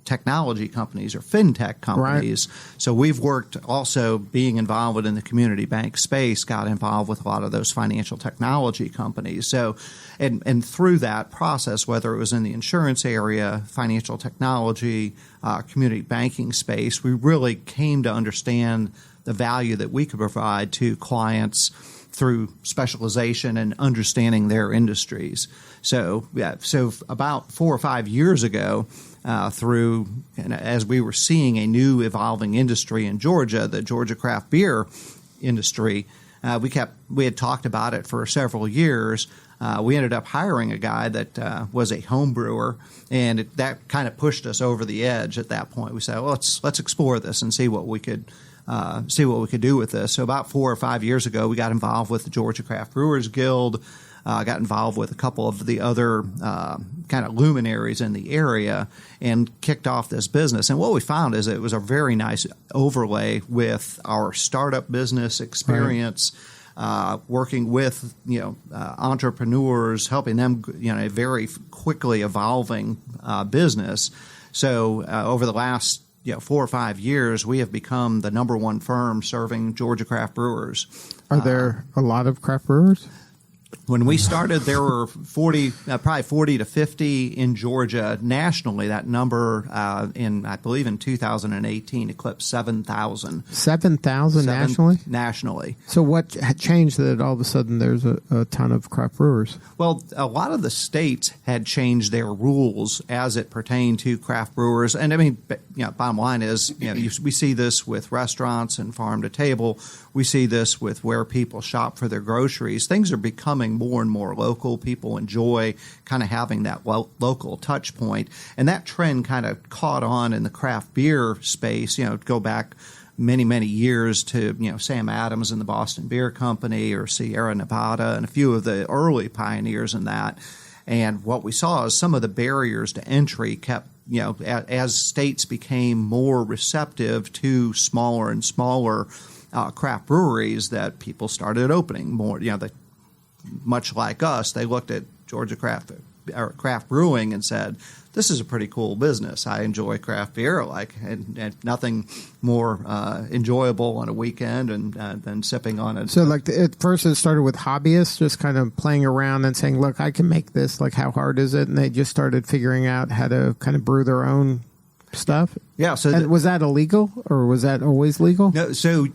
technology companies, or fintech companies. Right. So we've worked, also being involved in the community bank space, got involved with a lot of those financial technology companies. So, and through that process, whether it was in the insurance area, financial technology, community banking space, we really came to understand the value that we could provide to clients through specialization and understanding their industries. So about 4 or 5 years ago, as we were seeing a new evolving industry in Georgia, the Georgia craft beer industry, we had talked about it for several years. we ended up hiring a guy that was a home brewer, and that kind of pushed us over the edge at that point. We said, well, let's explore this and see what we could do with this. So about 4 or 5 years ago, we got involved with the Georgia Craft Brewers Guild, got involved with a couple of the other kind of luminaries in the area, and kicked off this business. And what we found is it was a very nice overlay with our startup business experience, working with entrepreneurs, helping them a very quickly evolving business. So over the last 4 or 5 years, we have become the number one firm serving Georgia craft brewers. Are there a lot of craft brewers? When we started, there were probably 40 to 50 in Georgia. Nationally, that number I believe in 2018 eclipsed 7,000. 7,000 nationally? Nationally. So what changed that all of a sudden there's a ton of craft brewers? Well, a lot of the states had changed their rules as it pertained to craft brewers. And I mean, bottom line is, we see this with restaurants and farm to table. We see this with where people shop for their groceries. Things are becoming more and more local. People enjoy kind of having that local touch point. And that trend kind of caught on in the craft beer space, go back many, many years to, Sam Adams and the Boston Beer Company, or Sierra Nevada, and a few of the early pioneers in that. And what we saw is some of the barriers to entry kept, as states became more receptive to smaller and smaller craft breweries, that people started opening more. Much like us, they looked at Georgia craft brewing and said, "This is a pretty cool business. I enjoy craft beer, and nothing more enjoyable on a weekend than sipping on it." So, at first, it started with hobbyists just kind of playing around and saying, "Look, I can make this. How hard is it?" And they just started figuring out how to kind of brew their own stuff. Yeah. So, was that illegal, or was that always legal? No. So.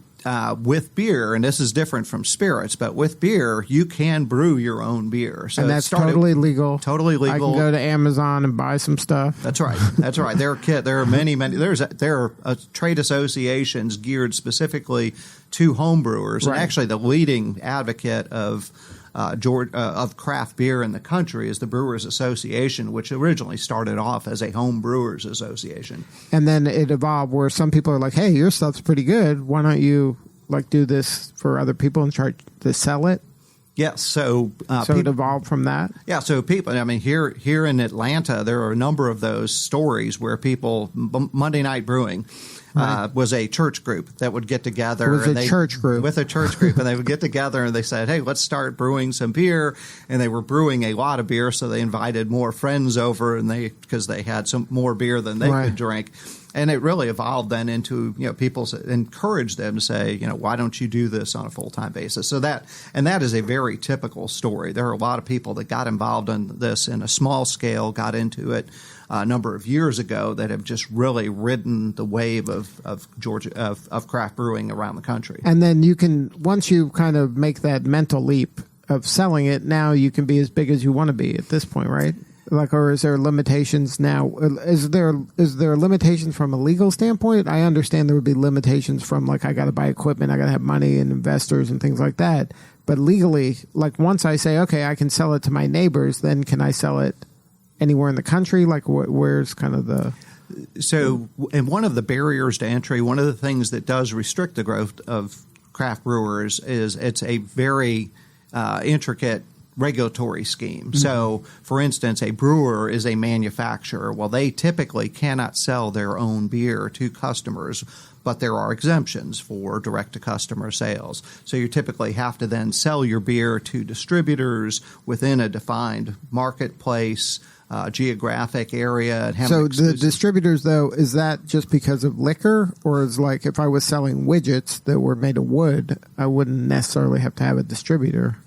With beer, and this is different from spirits, but with beer, you can brew your own beer. So and that's totally legal. Totally legal. I can go to Amazon and buy some stuff. That's right. That's right. There are many. There are trade associations geared specifically to home brewers, right. And actually, the leading advocate of craft beer in the country is the Brewers Association, which originally started off as a home brewers association. And then it evolved where some people are like, "Hey, your stuff's pretty good. Why don't you do this for other people and try to sell it?" Yes. So it evolved from that. Yeah. So people, here in Atlanta, there are a number of those stories where people, Monday Night Brewing, was a church group that would get together. With a church group, and they would get together and they said, "Hey, let's start brewing some beer." And they were brewing a lot of beer, so they invited more friends over, and because they had some more beer than they could drink. And it really evolved then into, people encouraged them to say, why don't you do this on a full-time basis? So that is a very typical story. There are a lot of people that got involved in this in a small scale, got into it a number of years ago, that have just really ridden the wave of Georgia of craft brewing around the country. And then once you kind of make that mental leap of selling it, now you can be as big as you want to be at this point, right? Or is there limitations now? Is there limitations from a legal standpoint? I understand there would be limitations from I got to buy equipment, I got to have money and investors and things like that. But legally, once I say, okay, I can sell it to my neighbors, then can I sell it anywhere in the country? Where's kind of the... So, and one of the barriers to entry, one of the things that does restrict the growth of craft brewers is it's a very intricate regulatory scheme. Mm-hmm. So, for instance, a brewer is a manufacturer. Well, they typically cannot sell their own beer to customers, but there are exemptions for direct-to-customer sales. So you typically have to then sell your beer to distributors within a defined marketplace, geographic area. And so the distributors, though, is that just because of liquor? Or is if I was selling widgets that were made of wood, I wouldn't necessarily have to have a distributor?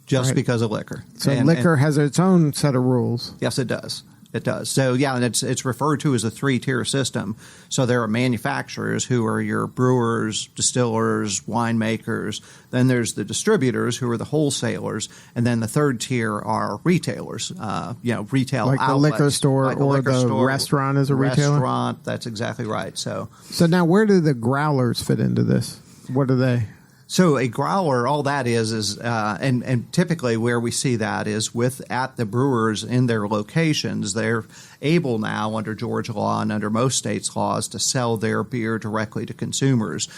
Just because of liquor. So liquor has its own set of rules. Yes, it does. It does. So, yeah, and it's referred to as a 3-tier system. So there are manufacturers who are your brewers, distillers, winemakers. Then there's the distributors who are the wholesalers. And then the third tier are retailers, retail outlets. The liquor store or the restaurant is a retailer? Restaurant, that's exactly right. So now where do the growlers fit into this? What are they? So a growler, all that is and typically where we see that is at the brewers in their locations. They're able now under Georgia law and under most states' laws to sell their beer directly to consumers.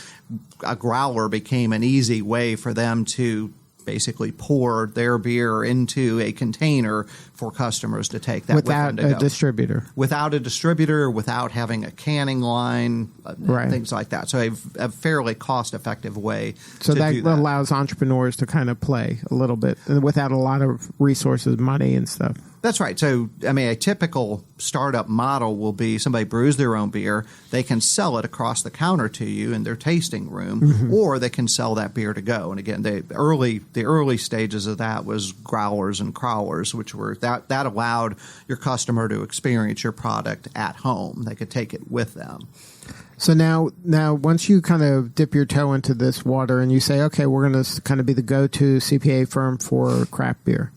A growler became an easy way for them to basically pour their beer into a container for customers to take that without with them to a go. distributor. Without a distributor, without having a canning line, Right. things like that. So a fairly cost-effective way So to that do that. allows entrepreneurs to kind of play a little bit without a lot of resources, money, and stuff. That's right. So, I mean, a typical startup model will be somebody brews their own beer. They can sell it across the counter to you in their tasting room, or they can sell that beer to go. And again, the early stages of that was growlers and crowlers, which were that allowed your customer to experience your product at home. They could take it with them. So now, once you kind of dip your toe into this water and you say, okay, we're going to kind of be the go-to CPA firm for craft beer.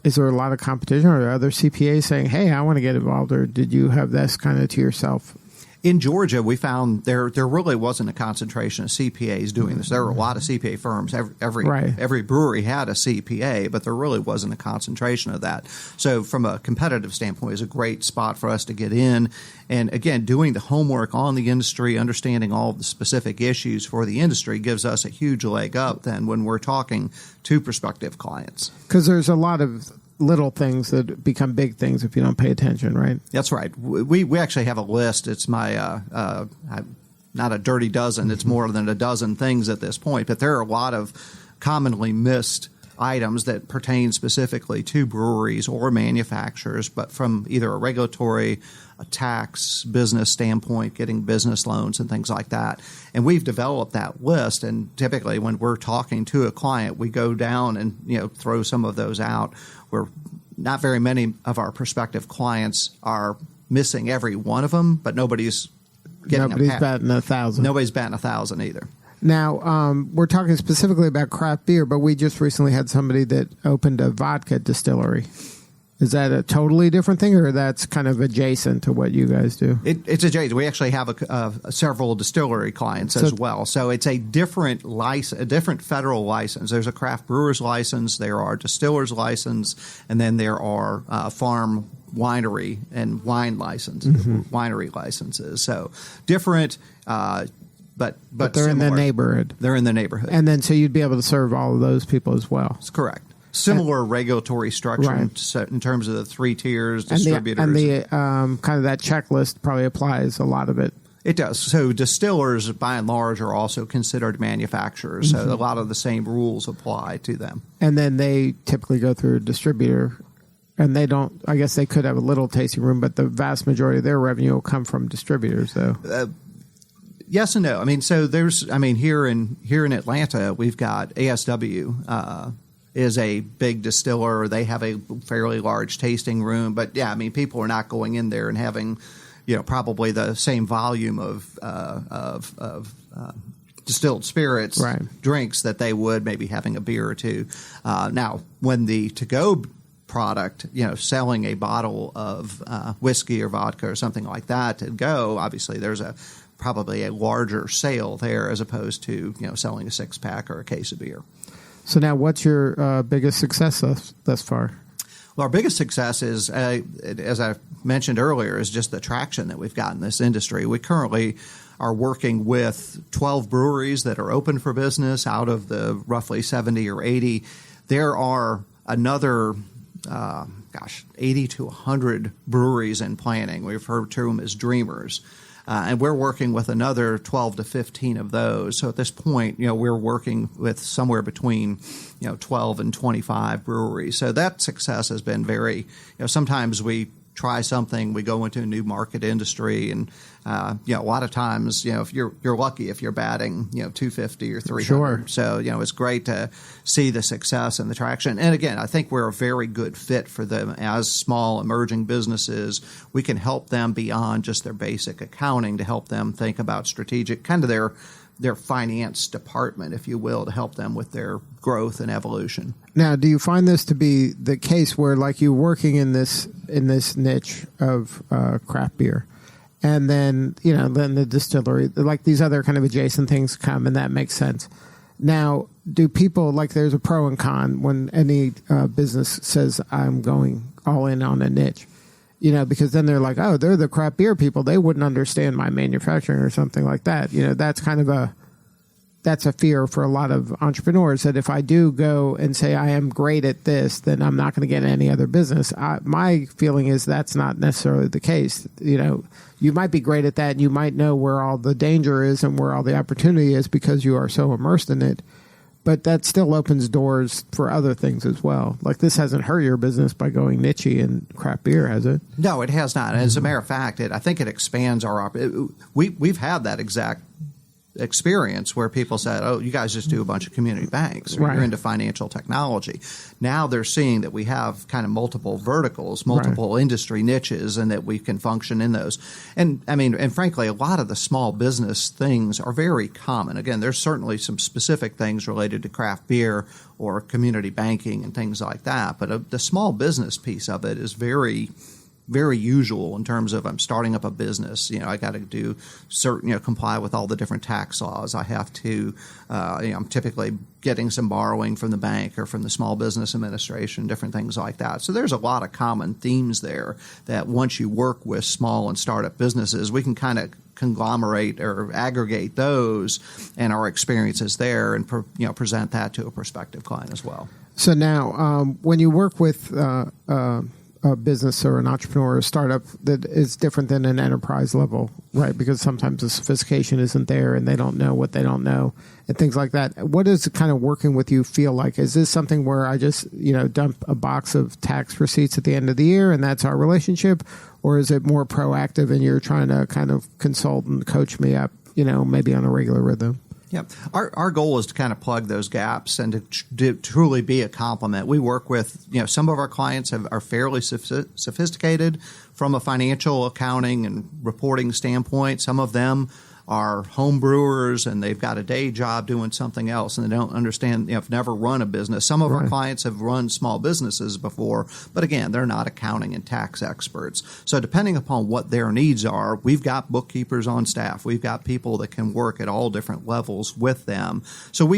Is there a lot of competition? Or are there other CPAs saying, hey, I want to get involved? Or did you have this kind of to yourself? In Georgia, we found there really wasn't a concentration of CPAs doing this. There were a lot of CPA firms. Every brewery had a CPA, but there really wasn't a concentration of that. So from a competitive standpoint, it was a great spot for us to get in. And again, doing the homework on the industry, understanding all of the specific issues for the industry gives us a huge leg up then when we're talking to prospective clients. Because there's a lot of little things that become big things if you don't pay attention, right? That's right. We actually have a list. It's my not a dirty dozen. It's more than a dozen things at this point. But there are a lot of commonly missed items that pertain specifically to breweries or manufacturers, but from either a regulatory, a tax, business standpoint, getting business loans and things like that. And we've developed that list. And typically when we're talking to a client, we go down and throw some of those out. Where not very many of our prospective clients are missing every one of them, but nobody's batting 1,000. Nobody's batting 1,000 either. Now, we're talking specifically about craft beer, but we just recently had somebody that opened a vodka distillery. Is that a totally different thing, or that's kind of adjacent to what you guys do? It's adjacent. We actually have several distillery clients as well. So it's a different federal license. There's a craft brewer's license, there are distiller's license, and then there are farm winery and wine licenses, winery licenses. So different, but they're similar. in the neighborhood. They're in the neighborhood. And then so you'd be able to serve all of those people as well. That's correct. Similar regulatory structure right. in terms of the 3 tiers, distributors. And the kind of that checklist probably applies a lot of it. It does. So distillers, by and large, are also considered manufacturers. So a lot of the same rules apply to them. And then they typically go through a distributor. And they don't, I guess they could have a little tasting room, but the vast majority of their revenue will come from distributors, though. Yes and no. I mean, so here in Atlanta, we've got ASW, is a big distiller. They have a fairly large tasting room, but yeah, I mean, people are not going in there and having, probably the same volume of distilled spirits drinks that they would maybe having a beer or two. Now, when the to-go product, selling a bottle of whiskey or vodka or something like that to go, obviously there's probably a larger sale there as opposed to selling a 6-pack or a case of beer. So now, what's your biggest success thus far? Well, our biggest success is, as I mentioned earlier, is just the traction that we've got in this industry. We currently are working with 12 breweries that are open for business out of the roughly 70 or 80. There are another 80 to 100 breweries in planning. We've referred to them as dreamers. And we're working with another 12 to 15 of those. So at this point, we're working with somewhere between, 12 and 25 breweries. So that success has been very, sometimes we try something, we go into a new market industry, and a lot of times, if you're lucky if you're batting 250 or 300. Sure. So it's great to see the success and the traction. And again, I think we're a very good fit for them as small emerging businesses. We can help them beyond just their basic accounting to help them think about strategic, kind of their finance department, if you will, to help them with their growth and evolution. Now, do you find this to be the case where, like, you're working in this niche of craft beer, and then then the distillery, like these other kind of adjacent things come, and that makes sense. Now, do people, like, there's a pro and con when any business says I'm going all in on a niche, because then they're like, oh, they're the craft beer people, they wouldn't understand my manufacturing or something like that. That's kind of that's a fear for a lot of entrepreneurs, that if I do go and say I am great at this, then I'm not going to get any other business. My feeling is that's not necessarily the case. You might be great at that, and you might know where all the danger is and where all the opportunity is because you are so immersed in it. But that still opens doors for other things as well. Like, this hasn't hurt your business by going niche in craft beer, has it? No, it has not. As a matter of fact, I think it expands our we've had that exact experience where people said, oh, you guys just do a bunch of community banks, or right. You're into financial technology. Now they're seeing that we have kind of multiple verticals, multiple right. industry niches, and that we can function in those. And frankly, a lot of the small business things are very common. Again, there's certainly some specific things related to craft beer or community banking and things like that, but the small business piece of it is very usual in terms of I'm starting up a business. I got to do certain, comply with all the different tax laws. I have to, I'm typically getting some borrowing from the bank or from the Small Business Administration, different things like that. So there's a lot of common themes there that once you work with small and startup businesses, we can kind of conglomerate or aggregate those and our experiences there and present that to a prospective client as well. So now when you work with a business or an entrepreneur or a startup, that is different than an enterprise level, right? Because sometimes the sophistication isn't there and they don't know what they don't know and things like that. What does kind of working with you feel like? Is this something where I just, dump a box of tax receipts at the end of the year and that's our relationship? Or is it more proactive and you're trying to kind of consult and coach me up, maybe on a regular rhythm? Yeah, our goal is to kind of plug those gaps and to truly be a complement. We work with, some of our clients are fairly sophisticated from a financial accounting and reporting standpoint. Some of them are home brewers and they've got a day job doing something else and they don't understand, have never run a business. Some of our clients have run small businesses before, but again, they're not accounting and tax experts. So depending upon what their needs are, we've got bookkeepers on staff. We've got people that can work at all different levels with them. So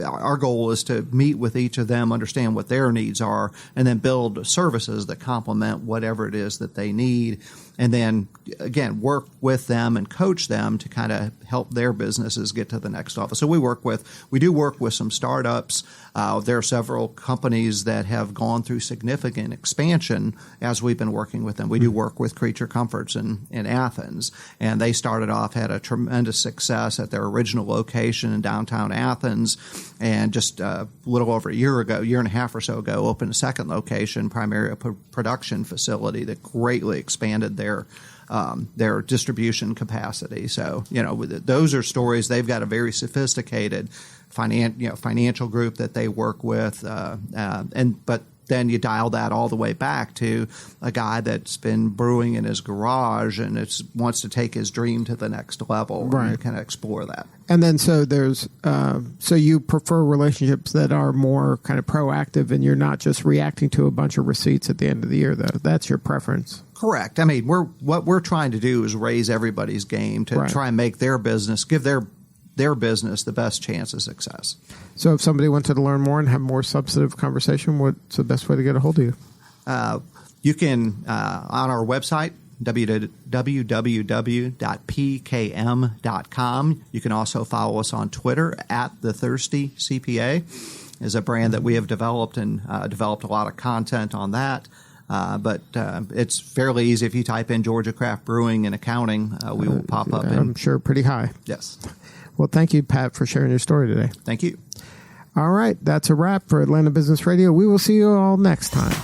our goal is to meet with each of them, understand what their needs are, and then build services that complement whatever it is that they need. And then, again, work with them and coach them to kind of help their businesses get to the next level. So we do work with some startups. There are several companies that have gone through significant expansion as we've been working with them. We do work with Creature Comforts in Athens, and they started off, had a tremendous success at their original location in downtown Athens, and just a little over a year and a half or so ago, opened a second location, primarily a production facility that greatly expanded their distribution capacity. So, those are stories. They've got a very sophisticated financial group that they work with, but then you dial that all the way back to a guy that's been brewing in his garage and wants to take his dream to the next level, right? And kind of explore that. And then so there's so you prefer relationships that are more kind of proactive, and you're not just reacting to a bunch of receipts at the end of the year, though. That's your preference. Correct. I mean, what we're trying to do is raise everybody's game to try and make their business, give their business the best chance of success. So if somebody wanted to learn more and have more substantive conversation, what's the best way to get a hold of you? You can, on our website, www.pkm.com. You can also follow us on Twitter @TheThirstyCPA is a brand that we have developed and developed a lot of content on that. But it's fairly easy. If you type in Georgia Craft Brewing and Accounting, we will pop up. I'm sure pretty high. Yes. Well, thank you, Pat, for sharing your story today. Thank you. All right. That's a wrap for Atlanta Business Radio. We will see you all next time.